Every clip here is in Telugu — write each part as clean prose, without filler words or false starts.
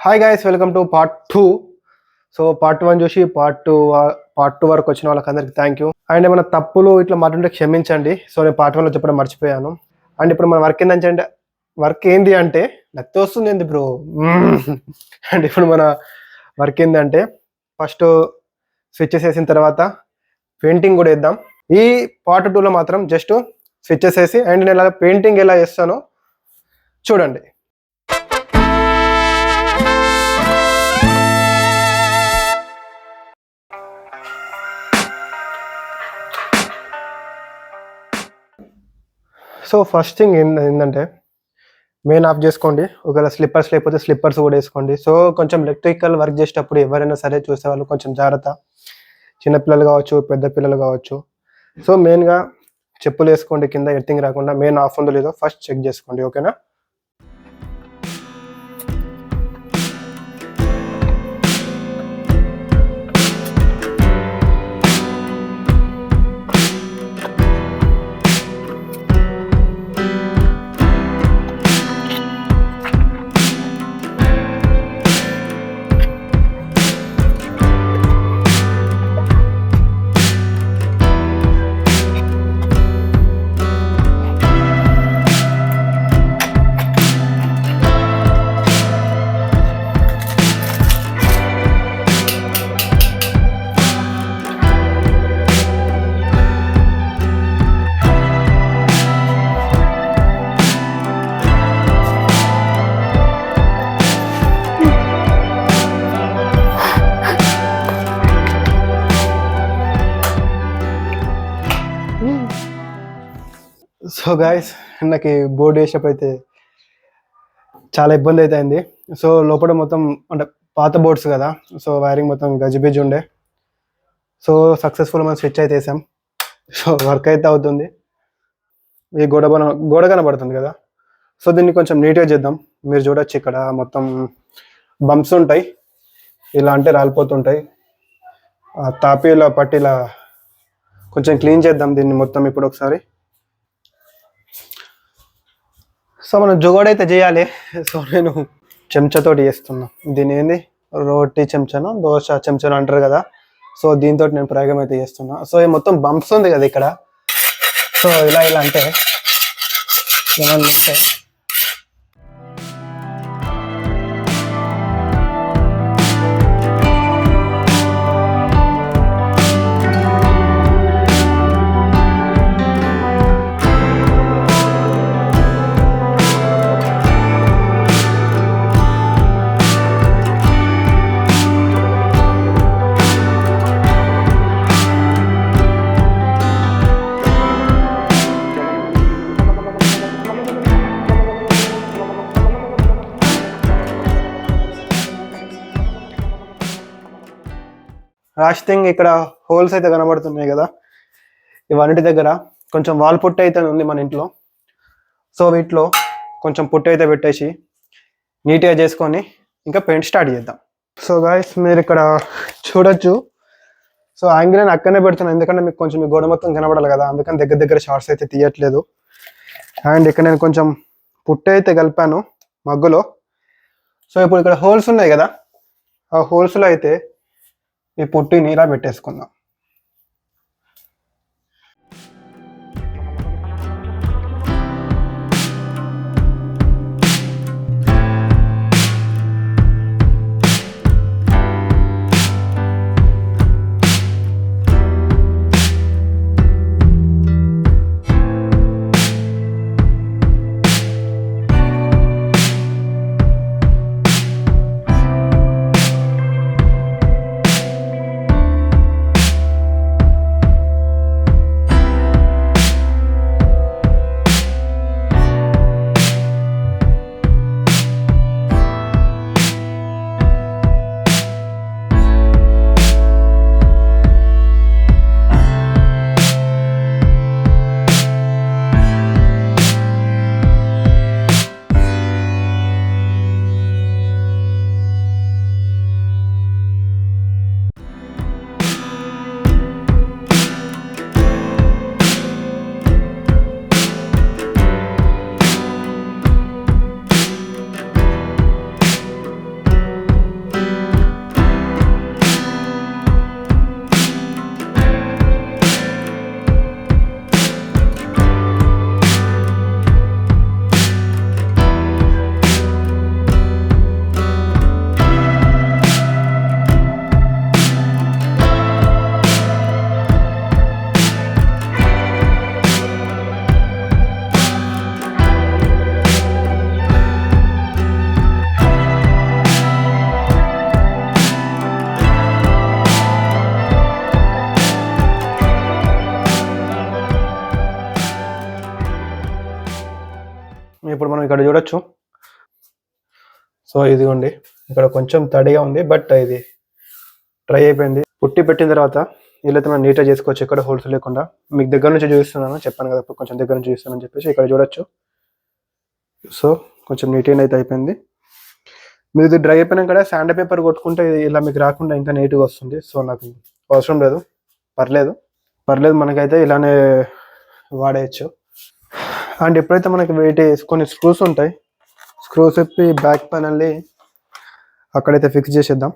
Hi guys, welcome to part 2. So part 1 చూసి పార్ట్ 2 వరకు వచ్చిన వాళ్ళకందరికి థ్యాంక్ యూ. అండ్ ఏమైనా తప్పులు ఇట్లా మాట్లాడితే క్షమించండి. సో నేను పార్ట్ 1లో చెప్పడం మర్చిపోయాను. అండ్ ఇప్పుడు మన వర్క్ ఏంటి అంటే నత్తి వస్తుంది ఏంది బ్రో. అండ్ ఇప్పుడు మన వర్క్ ఏంటంటే ఫస్ట్ స్విచ్చెస్ వేసిన తర్వాత పెయింటింగ్ కూడా వేద్దాం. ఈ పార్ట్ 2లో మాత్రం జస్ట్ స్విచ్చెస్ వేసి అండ్ నేను పెయింటింగ్ ఎలా చేస్తానో చూడండి. సో ఫస్ట్ థింగ్ ఏంటంటే మెయిన్ ఆఫ్ చేసుకోండి. ఒకవేళ స్లిప్పర్స్ లేకపోతే స్లిప్పర్స్ కూడా వేసుకోండి. సో కొంచెం ఎలక్ట్రికల్ వర్క్ చేసేటప్పుడు ఎవరైనా సరే చూసేవాళ్ళు కొంచెం జాగ్రత్త. చిన్నపిల్లలు కావచ్చు, పెద్ద పిల్లలు కావచ్చు. సో మెయిన్గా చెప్పులు వేసుకోండి, కింద ఎర్తింగ్ రాకుండా. మెయిన్ ఆఫ్ ఉందో లేదో ఫస్ట్ చెక్ చేసుకోండి, ఓకేనా. సో గాయస్, నాకు బోర్డు వేసేపు అయితే చాలా ఇబ్బంది అయితే అయింది. సో లోపల మొత్తం అంటే పాత బోర్డ్స్ కదా, సో వైరింగ్ మొత్తం గజిబిజి ఉండే. సో సక్సెస్ఫుల్ మనం స్విచ్ అయితే వేసాం. సో వర్క్ అయితే అవుతుంది. ఈ గోడ కనబడుతుంది కదా, సో దీన్ని కొంచెం నీట్గా చేద్దాం. మీరు చూడొచ్చు ఇక్కడ మొత్తం బంప్స్ ఉంటాయి, ఇలా అంటే రాలిపోతుంటాయి. తాపీలా పట్టిలా కొంచెం క్లీన్ చేద్దాం దీన్ని మొత్తం ఇప్పుడు ఒకసారి. సో మనం జొగోడైతే చేయాలి. సో నేను చెంచాతోటి చేస్తున్నా. దీని ఏంది రోటీ చెంచాను, దోశ చెంచాను అంటారు కదా. సో దీంతో నేను ప్రయోగం అయితే చేస్తున్నా. సో ఈ మొత్తం బంప్స్ ఉంది కదా ఇక్కడ. సో ఇలా అంటే ఏమన్నా ఉంటే లాస్ట్ థింగ్ ఇక్కడ హోల్స్ అయితే కనబడుతున్నాయి కదా, ఇవన్నిటి దగ్గర కొంచెం వాల్ పుట్టి అయితే ఉంది మన ఇంట్లో. సో వీటిలో కొంచెం పుట్టి అయితే పెట్టేసి నీట్గా చేసుకొని ఇంకా పెయింట్ స్టార్ట్ చేద్దాం. సో గాయస్, మీరు ఇక్కడ చూడొచ్చు. సో యాంగిల్ నేను అక్కడనే పెడుతున్నాను, ఎందుకంటే మీకు కొంచెం మీ గోడ మొత్తం కనబడాలి కదా, అందుకని దగ్గర షార్ట్స్ అయితే తీయట్లేదు. అండ్ ఇక్కడ నేను కొంచెం పుట్టి అయితే కలిపాను మగ్గులో. సో ఇప్పుడు ఇక్కడ హోల్స్ ఉన్నాయి కదా, ఆ హోల్స్లో అయితే ఈ పుట్టిని ఇలా పెట్టేసుకుందాం. ఇప్పుడు మనం ఇక్కడ చూడొచ్చు. సో ఇదిగోండి, ఇక్కడ కొంచెం తడిగా ఉంది, బట్ ఇది డ్రై అయిపోయింది. పుట్టి పెట్టిన తర్వాత వీళ్ళైతే మనం నీట్గా చేసుకోవచ్చు, ఎక్కడ హోల్స్ లేకుండా. మీకు దగ్గర నుంచి చూపిస్తున్నాను, చెప్పాను కదా కొంచెం దగ్గర నుంచి చూపిస్తానని చెప్పేసి. ఇక్కడ చూడొచ్చు. సో కొంచెం నీట్గా అయితే అయిపోయింది. మీరు ఇది డ్రై అయిపోయినా కూడా శాండ్ పేపర్ కొట్టుకుంటే ఇలా మీకు రాకుండా ఇంకా నీట్గా వస్తుంది. సో నాకు అవసరం లేదు, పర్లేదు మనకైతే ఇలానే వాడేయచ్చు. అండ్ ఎప్పుడైతే మనకి కొన్ని స్క్రూస్ ఉంటాయి, స్క్రూస్ చెప్పి బ్యాక్ ప్యానల్ని అక్కడైతే ఫిక్స్ చేసేద్దాం.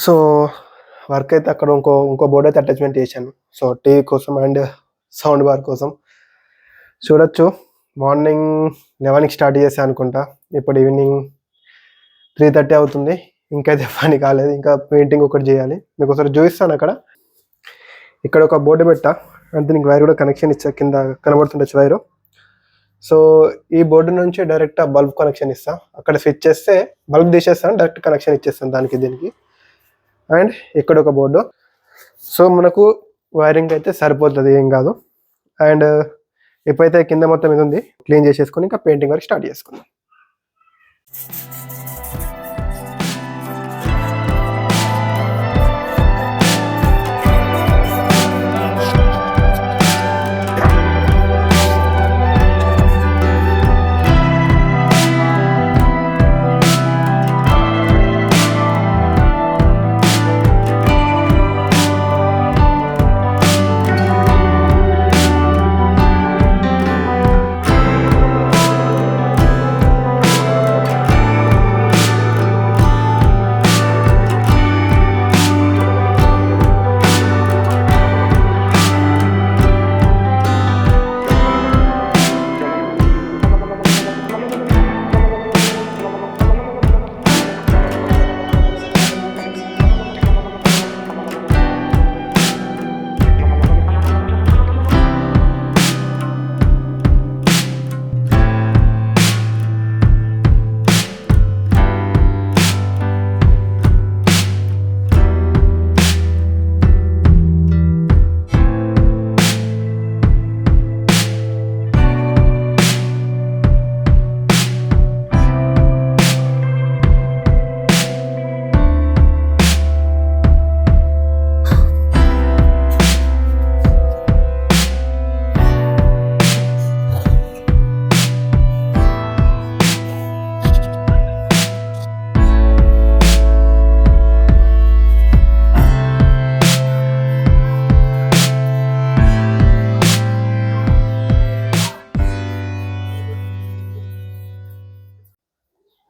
సో వర్క్ అయితే అక్కడ ఇంకో బోర్డ్ అయితే అటాచ్మెంట్ చేశాను. సో టీవీ కోసం అండ్ సౌండ్ బార్ కోసం. చూడొచ్చు, మార్నింగ్ 11కి స్టార్ట్ చేశాను అనుకుంటా, ఇప్పుడు ఈవినింగ్ 3:30 అవుతుంది. ఇంకైతే పని కాలేదు, ఇంకా పెయింటింగ్ ఒకటి చేయాలి. మీకు ఒకసారి చూపిస్తాను. ఇక్కడ ఒక బోర్డు పెట్టా, అంటే దీనికి వైర్ కూడా కనెక్షన్ ఇచ్చా, కింద కనబడుతుండొచ్చు వైరు. సో ఈ బోర్డు నుంచి డైరెక్ట్ ఆ బల్బ్ కనెక్షన్ ఇస్తా. అక్కడ స్విచ్ చేస్తే బల్బ్ తీసేస్తాను, డైరెక్ట్ కనెక్షన్ ఇచ్చేస్తాను దీనికి. అండ్ ఇక్కడ ఒక బోర్డు. సో మనకు వైరింగ్ అయితే సరిపోతుంది, ఏం కాదు. అండ్ ఎప్పుడైతే కింద మొత్తం ఇది ఉంది, క్లీన్ చేసేసుకొని ఇంకా పెయింటింగ్ వరకు స్టార్ట్ చేసుకుందాం.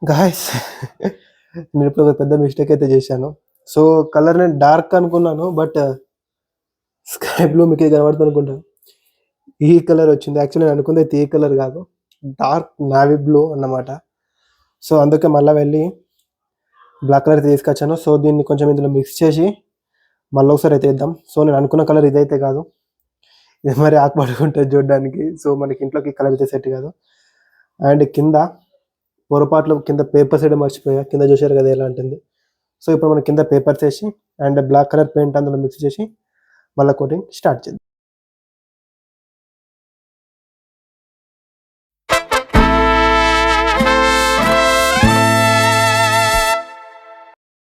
గాయస్ నేను ఇప్పుడు ఒక పెద్ద మిస్టేక్ అయితే చేశాను. సో కలర్ నేను డార్క్ అనుకున్నాను, బట్ స్కై బ్లూ మీకు కనబడుతుంది అనుకుంటా. ఈ కలర్ వచ్చింది. యాక్చువల్లీ నేను అనుకుంది అయితే ఈ కలర్ కాదు, డార్క్ నావీ బ్లూ అన్నమాట. సో అందుకే మళ్ళీ వెళ్ళి బ్లాక్ కలర్ తీసుకొచ్చాను. సో దీన్ని కొంచెం ఇందులో మిక్స్ చేసి మళ్ళీ ఒకసారి అయితే వేద్దాం. సో నేను అనుకున్న కలర్ ఇదైతే కాదు, ఇది మరి ఆకుపడుకుంటుంది చూడడానికి. సో మనకి ఇంట్లోకి కలర్ అయితే సెట్ కాదు. అండ్ కింద పొరపాట్లు కింద పేపర్స్ వేయడం మర్చిపోయా, కింద చూసారు కదా ఎలా ఉంటుంది. సో ఇప్పుడు మనం కింద పేపర్స్ వేసి అండ్ బ్లాక్ కలర్ పెయింట్ అందులో మిక్స్ చేసి మళ్ళీ కోటింగ్ స్టార్ట్ చేద్దాం.